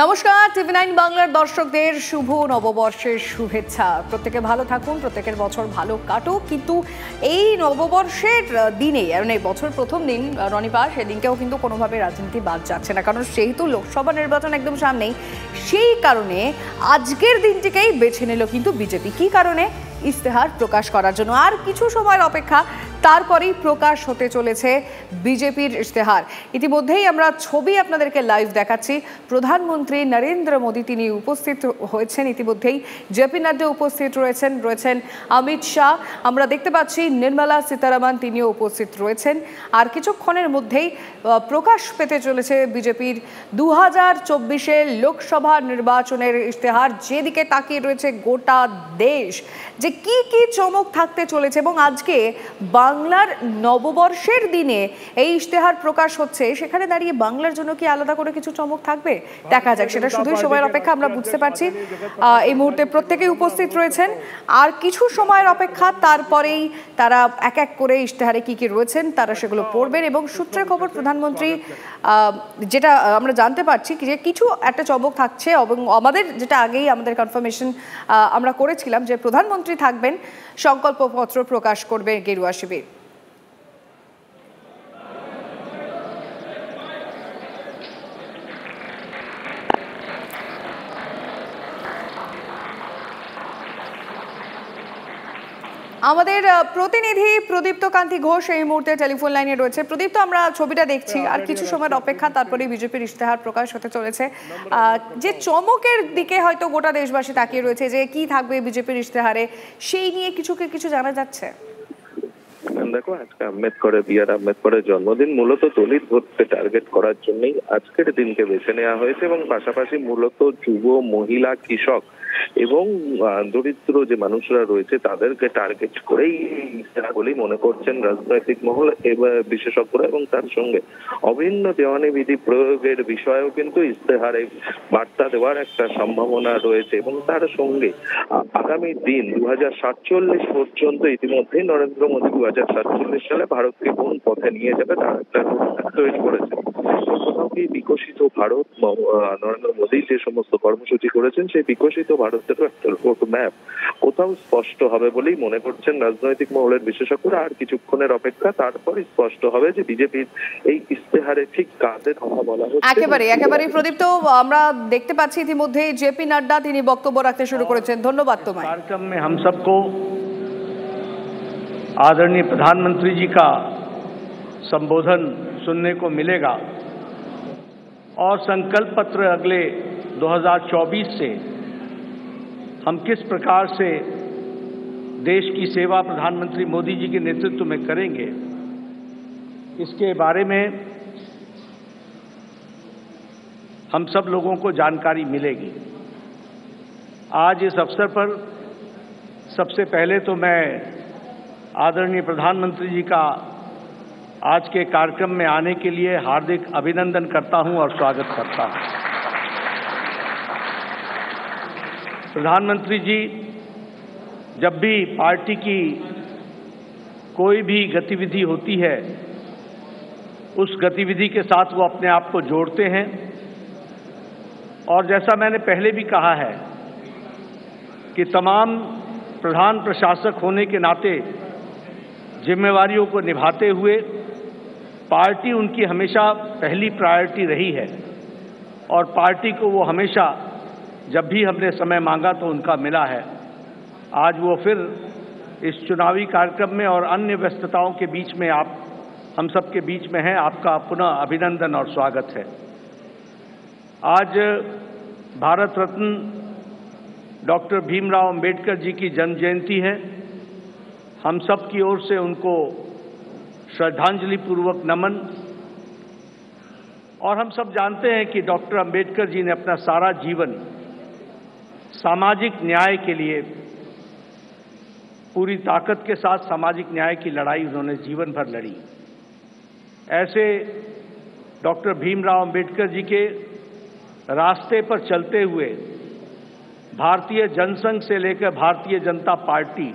নমস্কার, টিভি9 বাংলার দর্শকদের শুভ নববর্ষের শুভেচ্ছা। প্রত্যেকে ভালো থাকুন, প্রত্যেকের বছর ভালো কাটুক। কিন্তু এই নববর্ষের দিনে, মানে বছর প্রথম দিন রনিবার, সেদিনকেও কিন্তু কোনোভাবে রাজনীতি বাদ যাচ্ছে না, কারণ যেহেতু লোকসভা নির্বাচন একদম সামনেই, সেই কারণে আজকের দিনটিকেই বেছে নিল কিন্তু বিজেপি। কি কারণে? ইস্তেহার প্রকাশ করার জন্য। আর কিছু সময়ের অপেক্ষা, তারপরেই প্রকাশ হতে চলেছে বিজেপির ইস্তেহার। ইতিমধ্যেই আমরা ছবি আপনাদেরকে লাইভ দেখাচ্ছি। প্রধানমন্ত্রী নরেন্দ্র মোদী তিনি উপস্থিত হয়েছেন ইতিমধ্যেই। জেপি নাড্ডা উপস্থিত রয়েছেন অমিত শাহ, আমরা দেখতে পাচ্ছি নির্মলা সীতারামন তিনিও উপস্থিত রয়েছেন। আর কিছুক্ষণের মধ্যেই প্রকাশ পেতে চলেছে বিজেপির 2024-এর লোকসভা নির্বাচনের ইস্তেহার, যেদিকে তাকিয়ে রয়েছে গোটা দেশ, যে কি কি চমক থাকতে চলেছে। এবং আজকে বাংলার নববর্ষের দিনে এই ইশতেহার প্রকাশ হচ্ছে, সেখানে দাঁড়িয়ে বাংলার জন্য কি আলাদা করে কিছু চমক থাকবে? দেখা যাক, সেটা শুধুই সময়ের অপেক্ষা। আমরা বুঝতে পারছি এই মুহূর্তে প্রত্যেকেই উপস্থিত রয়েছেন। আর কিছু সময়ের অপেক্ষা, তারপরেই তারা এক এক করে ইশতেহারে কি কি রয়েছেন তারা সেগুলো পড়বেন। এবং সূত্রের খবর, প্রধানমন্ত্রী যেটা আমরা জানতে পারছি যে কিছু একটা চমক থাকছে। এবং আমাদের যেটা আগেই আমাদের কনফার্মেশন আমরা করেছিলাম যে প্রধানমন্ত্রী থাকবেন, সংকল্পপত্র প্রকাশ করবে গেরুয়া শিবির। আমাদের প্রতিনিধি প্রদীপ্ত কান্তি ঘোষ এই মুহূর্তে টেলিফোন লাইনে রয়েছে। প্রদীপ্ত, আমরা ছবিটা দেখছি, আর কিছু সময়ের অপেক্ষা, তারপরে বিজেপির ইশতেহার প্রকাশ হতে চলেছে। যে চমকের দিকে হয়তো গোটা দেশবাসী তাকিয়ে রয়েছে, যে কি থাকবে বিজেপির ইশতেহারে, সেই নিয়ে কিছু জানা যাচ্ছে? দেখো, আজকে বি.আর. আম্বেদকরের জন্মদিন। মূলত দলিত ভোটকে টার্গেট করার জন্যই আজকের দিনকে বেছে নেওয়া হয়েছে, এবং পাশাপাশি মূলত যুব, মহিলা, কৃষক এবং দরিদ্র যে মানুষরা রয়েছে তাদেরকে টার্গেট করেই বলেই মনে করছেন রাজনৈতিক মহল বিশেষজ্ঞরা। এবং তার সঙ্গে অভিন্ন দেওয়ানি বিধি প্রয়োগের বিষয়েও কিন্তু ইস্তেহারে বার্তা দেওয়ার একটা সম্ভাবনা রয়েছে। এবং তার সঙ্গে আগামী দিন 2047 পর্যন্ত ইতিমধ্যেই নরেন্দ্র মোদী 2047 সালে ভারতকে কোন পথে নিয়ে যাবে তার একটা রোডম্যাপ তৈরি করেছে। কোথাও কি বিকশিত ভারত, নরেন্দ্র মোদী যে সমস্ত কর্মসূচি করেছেন সেই বিকশিত ভারতেরও একটা রোডম্যাপ কোথাও স্পষ্ট হবে বলেই মনে করছেন রাজনৈতিক মহলের বিশেষজ্ঞরা। আর কিছুক্ষণের অপেক্ষা, তারপর স্পষ্ট হবে যে বিজেপির এই ইস্তেহারে ঠিক কাদের কথা বলা হচ্ছে। একেবারে প্রদীপ্ত, আমরা দেখতে পাচ্ছি ইতিমধ্যে জেপি নাড্ডা তিনি বক্তব্য রাখতে শুরু করেছেন। ধন্যবাদ তোমায়। कार्यक्रम में हम सबको आदरणीय प्रधानमंत्री जी का संबोधन सुनने को मिलेगा, और संकल्प पत्र अगले 2024 से हम किस प्रकार से देश की सेवा प्रधानमंत्री मोदी जी के नेतृत्व में करेंगे, इसके बारे में हम सब लोगों को जानकारी मिलेगी। आज इस अवसर पर सबसे पहले तो मैं आदरणीय प्रधानमंत्री जी का आज के कार्यक्रम में आने के लिए हार्दिक अभिनंदन करता हूं और स्वागत करता हूं। प्रधानमंत्री जी जब भी पार्टी की कोई भी गतिविधि होती है, उस गतिविधि के साथ वो अपने आप को जोड़ते हैं। और जैसा मैंने पहले भी कहा है कि तमाम प्रधान प्रशासक होने के नाते जिम्मेवारियों को निभाते हुए पार्टी उनकी हमेशा पहली प्रायोरिटी रही है, और पार्टी को वो हमेशा जब भी हमने समय मांगा तो उनका मिला है। आज वो फिर इस चुनावी कार्यक्रम में और अन्य व्यस्तताओं के बीच में हम सबके बीच में हैं। आपका पुनः अभिनंदन और स्वागत है। आज भारत रत्न डॉक्टर भीमराव अंबेडकर जी की जन्म जयंती है। हम सब की ओर से उनको श्रद्धांजलि पूर्वक नमन। और हम सब जानते हैं कि डॉक्टर अंबेडकर जी ने अपना सारा जीवन सामाजिक न्याय के लिए पूरी ताकत के साथ सामाजिक न्याय की लड़ाई उन्होंने जीवन भर लड़ी। ऐसे डॉक्टर भीमराव अंबेडकर जी के रास्ते पर चलते हुए भारतीय जनसंघ से लेकर भारतीय जनता पार्टी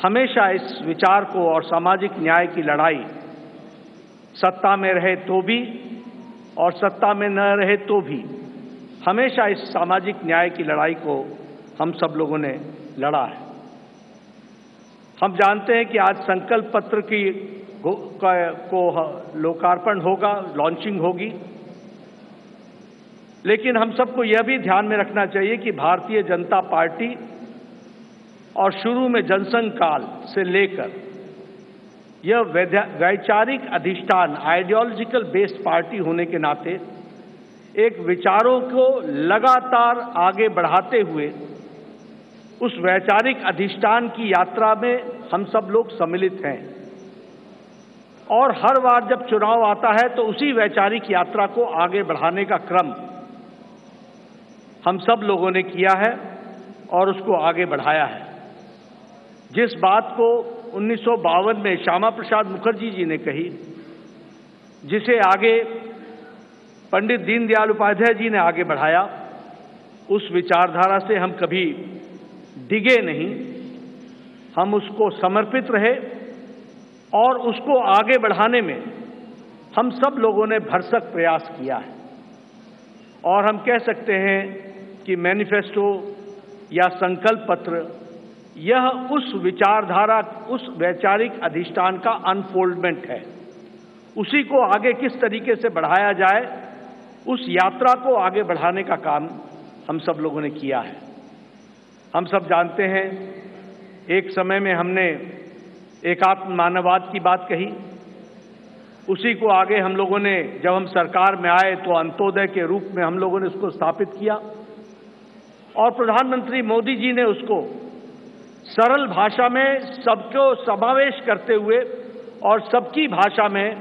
हमेशा इस विचार को और सामाजिक न्याय की लड़ाई सत्ता में रहे तो भी और सत्ता में न रहे तो भी हमेशा इस सामाजिक न्याय की लड़ाई को हम सब लोगों ने लड़ा है। हम जानते हैं कि आज संकल्प पत्र को लोकार्पण होगा, लॉन्चिंग होगी, लेकिन हम सबको यह भी ध्यान में रखना चाहिए कि भारतीय जनता पार्टी और शुरू में जनसंघ काल से लेकर यह वैचारिक अधिष्ठान, आइडियोलॉजिकल बेस्ड पार्टी होने के नाते एक विचारों को लगातार आगे बढ़ाते हुए उस वैचारिक अधिष्ठान की यात्रा में हम सब लोग सम्मिलित हैं। और हर बार जब चुनाव आता है तो उसी वैचारिक यात्रा को आगे बढ़ाने का क्रम हम सब लोगों ने किया है और उसको आगे बढ़ाया है। जिस बात को 1952 में श्यामा प्रसाद मुखर्जी जी ने कही, जिसे आगे पंडित दीनदयाल उपाध्याय जी ने आगे बढ़ाया, उस विचारधारा से हम कभी डिगे नहीं, हम उसको समर्पित रहे और उसको आगे बढ़ाने में हम सब लोगों ने भरसक प्रयास किया है। और हम कह सकते हैं कि मैनिफेस्टो या संकल्प पत्र यह उस विचारधारा, उस वैचारिक अधिष्ठान का अनफोल्डमेंट है। उसी को आगे किस तरीके से बढ़ाया जाए, उस यात्रा को आगे बढ़ाने का काम हम सब लोगों ने किया है। हम सब जानते हैं, एक समय में हमने एकात्म मानववाद की बात कही, उसी को आगे हम लोगों ने, जब हम सरकार में आए तो अंत्योदय के रूप में हम लोगों ने उसको स्थापित किया और प्रधानमंत्री मोदी जी ने उसको सरल भाषा में सबको समावेश करते हुए और सबकी भाषा में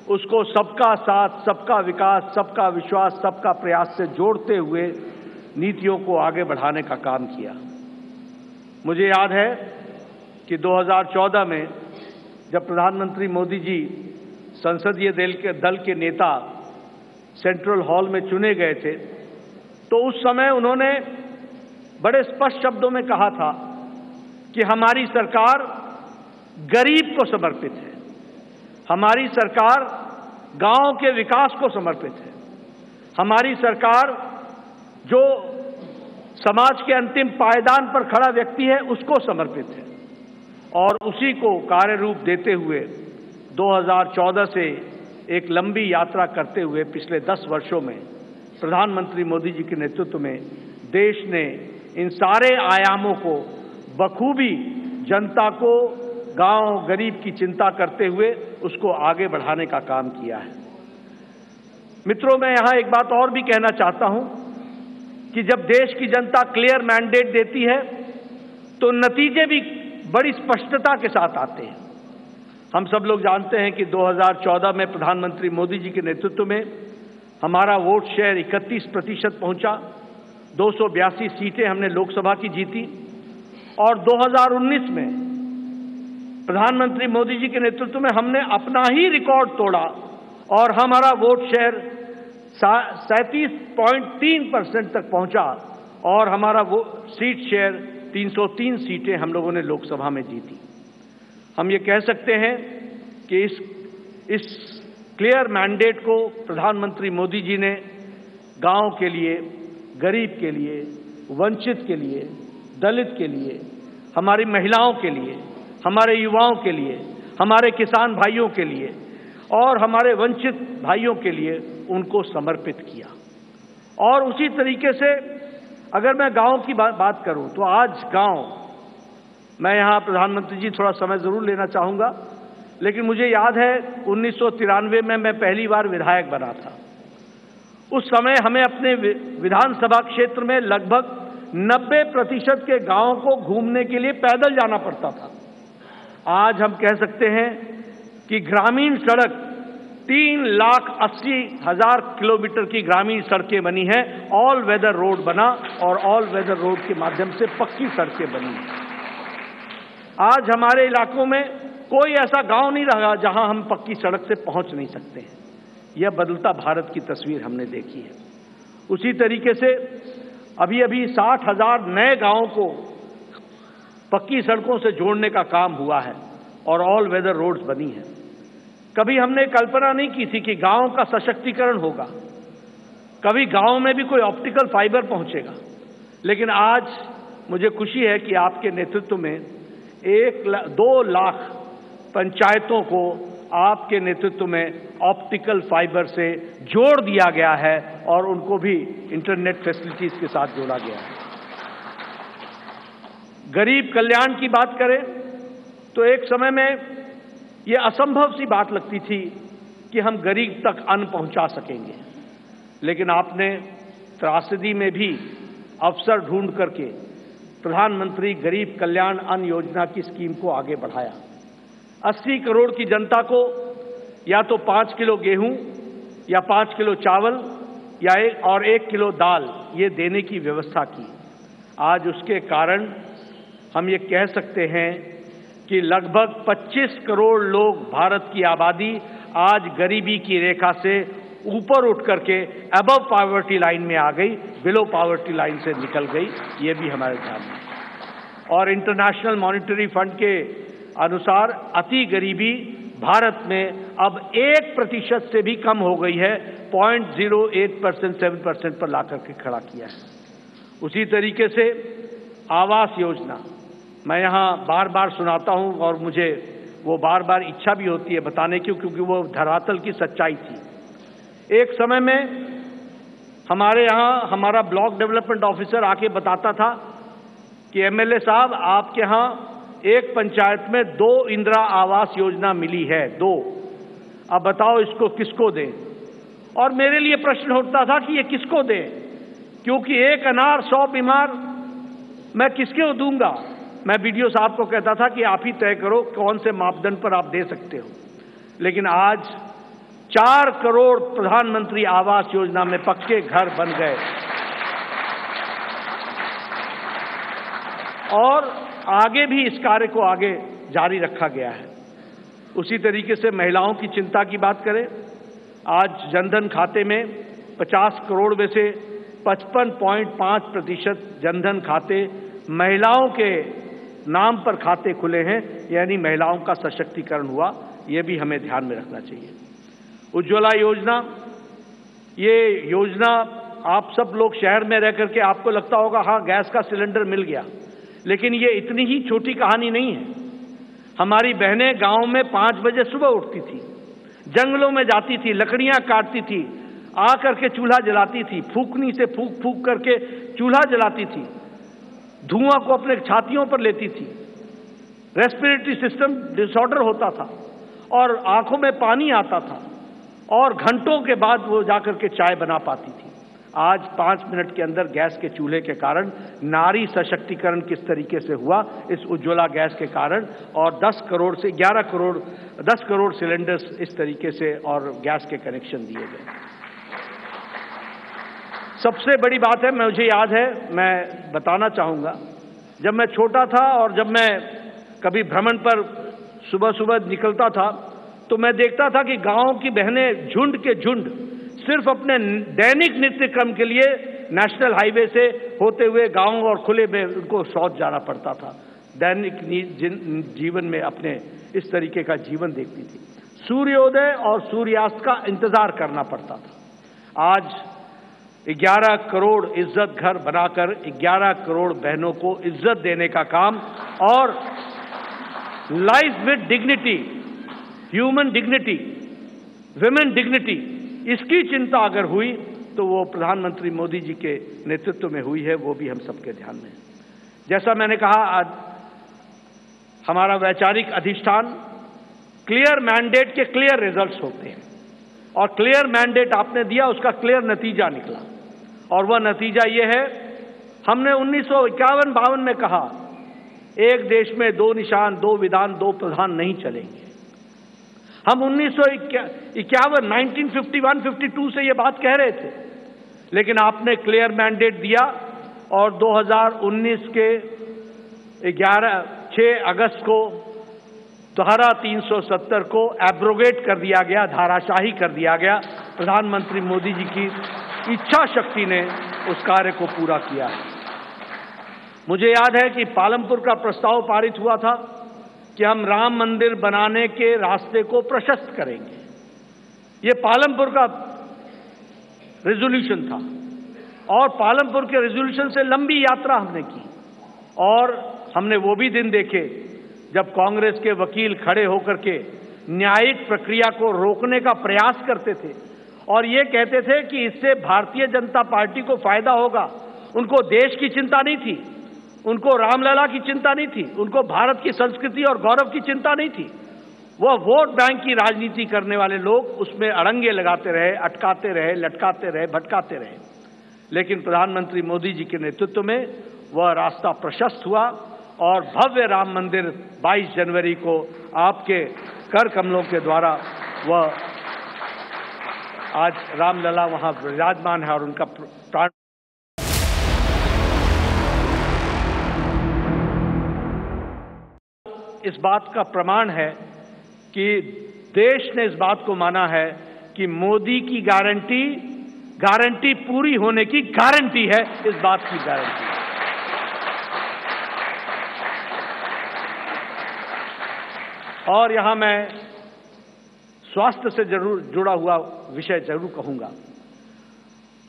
उसको सबका साथ, सबका विकास, सबका विश्वास, सबका प्रयास से जोड़ते हुए नीतियों को आगे बढ़ाने का काम किया। मुझे याद है कि 2014 में जब प्रधानमंत्री मोदी जी संसदीय दल के नेता सेंट्रल हॉल में चुने गए थे, तो उस समय उन्होंने बड़े स्पष्ट शब्दों में कहा था कि हमारी सरकार गरीब को समर्पित है, हमारी सरकार गांव के विकास को समर्पित है, हमारी सरकार जो समाज के अंतिम पायदान पर खड़ा व्यक्ति है उसको समर्पित है। और उसी को कार्य रूप देते हुए 2014 से एक लंबी यात्रा करते हुए पिछले 10 वर्षों में प्रधानमंत्री मोदी जी के नेतृत्व में देश ने इन सारे आयामों को बखूबी जनता को, गांव गरीब की चिंता करते हुए उसको आगे बढ़ाने का काम किया है। मित्रों, मैं यहां एक बात और भी कहना चाहता हूं कि जब देश की जनता क्लियर मैंडेट देती है तो नतीजे भी बड़ी स्पष्टता के साथ आते हैं। हम सब लोग जानते हैं कि 2014 में प्रधानमंत्री मोदी जी के नेतृत्व में हमारा वोट शेयर 31% पहुंचा, 282 सीटें हमने लोकसभा की जीती। और 2019 में प्रधानमंत्री मोदी जी के नेतृत्व में हमने अपना ही रिकॉर्ड तोड़ा और हमारा वोट शेयर 37.3% तक पहुंचा और हमारा वो सीट शेयर 303 सीटें हम लोगों ने लोकसभा में जीती। हम ये कह सकते हैं कि इस क्लियर मैंडेट को प्रधानमंत्री मोदी जी ने गांव के लिए, गरीब के लिए, वंचित के लिए, दलित के लिए, हमारी महिलाओं के लिए, हमारे युवाओं के लिए, हमारे किसान भाइयों के लिए और हमारे वंचित भाइयों के लिए उनको समर्पित किया। और उसी तरीके से अगर मैं गांव की बात करूं तो आज गांव, मैं यहां प्रधानमंत्री जी थोड़ा समय जरूर लेना चाहूंगा, लेकिन मुझे याद है 1993 में मैं पहली बार विधायक बना था। उस समय हमें अपने विधानसभा क्षेत्र में लगभग 90% के गांवों को घूमने के लिए पैदल जाना पड़ता था। आज हम कह सकते हैं कि ग्रामीण सड़क 3,80,000 किलोमीटर की ग्रामीण सड़कें बनी हैं, ऑल वेदर रोड बना और ऑल वेदर रोड के माध्यम से पक्की सड़कें बनी हैं। आज हमारे इलाकों में कोई ऐसा गांव नहीं रहा जहां हम पक्की सड़क से पहुंच नहीं सकते हैं। यह बदलता भारत की तस्वीर हमने देखी है। उसी तरीके से अभी 60,000 नए गांवों को पक्की सड़कों से जोड़ने का काम हुआ है और ऑल वेदर रोड्स बनी हैं। कभी हमने कल्पना नहीं की थी कि गांव का सशक्तिकरण होगा। कभी गांव में भी कोई ऑप्टिकल फाइबर पहुंचेगा। लेकिन आज मुझे खुशी है कि आपके नेतृत्व में 2 लाख पंचायतों को आपके नेतृत्व में ऑप्टिकल फाइबर से जोड़ दिया गया है और उनको भी इंटरनेट फैसिलिटीज के साथ जोड़ा गया है। गरीब कल्याण की बात करें तो एक समय में ये असंभव सी बात लगती थी कि हम गरीब तक अन्न पहुंचा सकेंगे, लेकिन आपने त्रासदी में भी अवसर ढूंढ करके प्रधानमंत्री गरीब कल्याण अन्न योजना की स्कीम को आगे बढ़ाया। 80 करोड़ की जनता को या तो 5 किलो गेहूं या 5 किलो चावल या 1 किलो दाल ये देने की व्यवस्था की। आज उसके कारण हम ये कह सकते हैं कि लगभग 25 करोड़ लोग, भारत की आबादी आज गरीबी की रेखा से ऊपर उठ करके अबव पॉवर्टी लाइन में आ गई, बिलो पॉवर्टी लाइन से निकल गई। ये भी हमारे ध्यान में। और इंटरनेशनल मॉनिटरी फंड के अनुसार अति गरीबी भारत में अब 1% से भी कम हो गई है, 0.08% 7% पर लाकर के खड़ा किया है। उसी तरीके से आवास योजना मैं यहाँ बार बार सुनाता हूँ और मुझे वो बार बार इच्छा भी होती है बताने की, क्योंकि वो धरातल की सच्चाई थी। एक समय में हमारे यहाँ हमारा ब्लॉक डेवलपमेंट ऑफिसर आके बताता था कि एमएलए साहब आपके यहाँ एक पंचायत में 2 इंदिरा आवास योजना मिली है, 2, अब बताओ इसको किसको दें। और मेरे लिए प्रश्न उठता था कि ये किसको दें, क्योंकि एक अनार 100 बीमार मैं किसके दूंगा। मैं बीडीओ साहब को कहता था कि आप ही तय करो कौन से मापदंड पर आप दे सकते हो। लेकिन आज 4 करोड़ प्रधानमंत्री आवास योजना में पक्के घर बन गए और आगे भी इस कार्य को आगे जारी रखा गया है। उसी तरीके से महिलाओं की चिंता की बात करें, आज जनधन खाते में 50 करोड़ में से 55.5% जनधन खाते महिलाओं के नाम पर खाते खुले हैं, यानी महिलाओं का सशक्तिकरण हुआ। ये भी हमें ध्यान में रखना चाहिए। उज्ज्वला योजना, ये योजना आप सब लोग शहर में रह करके आपको लगता होगा हाँ गैस का सिलेंडर मिल गया, लेकिन ये इतनी ही छोटी कहानी नहीं है। हमारी बहनें गांव में 5 बजे सुबह उठती थी, जंगलों में जाती थी, लकड़ियां काटती थी, आ करके चूल्हा जलाती थी, फूकनी से फूक फूक करके चूल्हा जलाती थी, धुआं को अपने छातियों पर लेती थी, रेस्पिरेटरी सिस्टम डिसऑर्डर होता था और आंखों में पानी आता था और घंटों के बाद वो जाकर के चाय बना पाती थी। आज 5 मिनट के अंदर गैस के चूल्हे के कारण नारी सशक्तिकरण किस तरीके से हुआ इस उज्ज्वला गैस के कारण, और 10 करोड़ से 10 करोड़ सिलेंडर्स इस तरीके से और गैस के कनेक्शन दिए गए। सबसे बड़ी बात है, मुझे याद है, मैं बताना चाहूँगा, जब मैं छोटा था और जब मैं कभी भ्रमण पर सुबह सुबह निकलता था तो मैं देखता था कि गांव की बहनें झुंड के झुंड सिर्फ अपने दैनिक नित्य क्रम के लिए नेशनल हाईवे से होते हुए गांव और खुले में उनको शौच जाना पड़ता था। दैनिक जीवन में अपने इस तरीके का जीवन देखती थी। सूर्योदय और सूर्यास्त का इंतजार करना पड़ता था। आज 11 करोड़ इज्जत घर बनाकर 11 करोड़ बहनों को इज्जत देने का काम और life with dignity, human dignity, women dignity, इसकी चिंता अगर हुई तो वो प्रधानमंत्री मोदी जी के नेतृत्व में हुई है, वो भी हम सबके ध्यान में है। जैसा मैंने कहा, आज हमारा वैचारिक अधिष्ठान क्लियर मैंडेट के क्लियर रिजल्ट्स होते हैं और क्लियर मैंडेट आपने दिया, उसका क्लियर नतीजा निकला और वह नतीजा ये है, हमने 1951-52 में कहा एक देश में 2 निशान, 2 विधान, 2 प्रधान नहीं चलेंगे। हम 1951-52 से ये बात कह रहे थे, लेकिन आपने क्लियर मैंडेट दिया और 2019 के 6 अगस्त को धारा 370 को एब्रोगेट कर दिया गया, धाराशाही कर दिया गया। प्रधानमंत्री मोदी जी की इच्छा शक्ति ने उस कार्य को पूरा किया। मुझे याद है कि पालमपुर का प्रस्ताव पारित हुआ था कि हम राम मंदिर बनाने के रास्ते को प्रशस्त करेंगे। ये पालमपुर का रेजोल्यूशन था और पालमपुर के रेजोल्यूशन से लंबी यात्रा हमने की और हमने वो भी दिन देखे जब कांग्रेस के वकील खड़े होकर के न्यायिक प्रक्रिया को रोकने का प्रयास करते थे और ये कहते थे कि इससे भारतीय जनता पार्टी को फायदा होगा। उनको देश की चिंता नहीं थी, उनको रामलला की चिंता नहीं थी, उनको भारत की संस्कृति और गौरव की चिंता नहीं थी। वह वोट बैंक की राजनीति करने वाले लोग उसमें अड़ंगे लगाते रहे, अटकाते रहे, लटकाते रहे, भटकाते रहे। लेकिन प्रधानमंत्री मोदी जी के नेतृत्व में वह रास्ता प्रशस्त हुआ और भव्य राम मंदिर 22 जनवरी को आपके कर कमलों के द्वारा वह आज रामलला वहां विराजमान है और उनका प्राण इस बात का प्रमाण है कि देश ने इस बात को माना है कि मोदी की गारंटी पूरी होने की गारंटी है, इस बात की गारंटी। और यहां मैं स्वास्थ्य से जरूर जुड़ा हुआ विषय जरूर कहूंगा।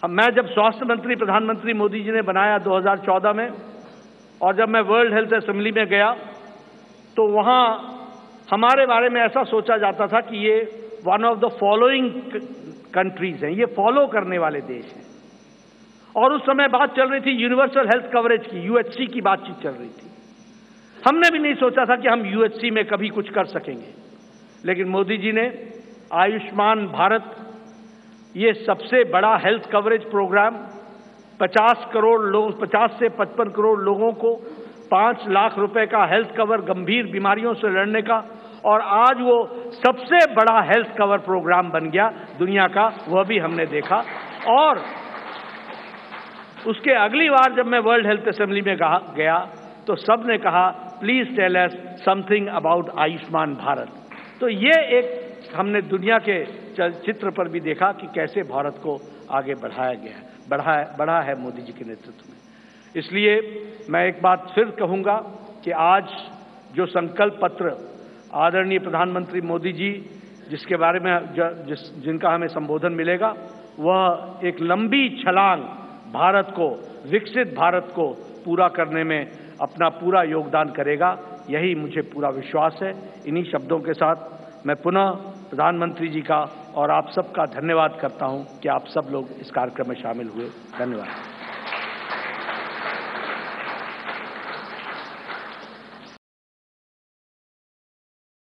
मैं जब स्वास्थ्य मंत्री प्रधानमंत्री मोदी जी ने बनाया 2014 में और जब मैं वर्ल्ड हेल्थ असेंबली में गया तो वहां हमारे बारे में ऐसा सोचा जाता था कि ये one of the following countries हैं, ये फॉलो करने वाले देश हैं। और उस समय बात चल रही थी यूनिवर्सल हेल्थ कवरेज की, यूएचसी की बातचीत चल रही थी। हमने भी नहीं सोचा था कि हम यूएचसी में कभी कुछ कर सकेंगे, लेकिन मोदी जी ने आयुष्मान भारत, ये सबसे बड़ा हेल्थ कवरेज प्रोग्राम, 50 से 55 करोड़ लोगों को 5 लाख रुपए का हेल्थ कवर गंभीर बीमारियों से लड़ने का, और आज वो सबसे बड़ा हेल्थ कवर प्रोग्राम बन गया दुनिया का, वह भी हमने देखा। और उसके अगली बार जब मैं वर्ल्ड हेल्थ असेंबली में गया तो सब ने कहा please tell us something about Ayushman Bharat. तो ये एक हमने दुनिया के चित्र पर भी देखा कि कैसे भारत को आगे बढ़ाया गया, बढ़ा है मोदी जी के नेतृत्व में। इसलिए मैं एक बात फिर कहूंगा कि आज जो संकल्प पत्र आदरणीय प्रधानमंत्री मोदी जी जिसके बारे में जिनका हमें संबोधन मिलेगा, वह एक लंबी छलांग भारत को, विकसित भारत को पूरा करने में अपना पूरा योगदान करेगा, यही मुझे पूरा विश्वास है। इन्हीं शब्दों के साथ मैं पुनः प्रधानमंत्री जी का और आप सबका धन्यवाद करता हूं कि आप सब लोग इस कार्यक्रम में शामिल हुए। धन्यवाद।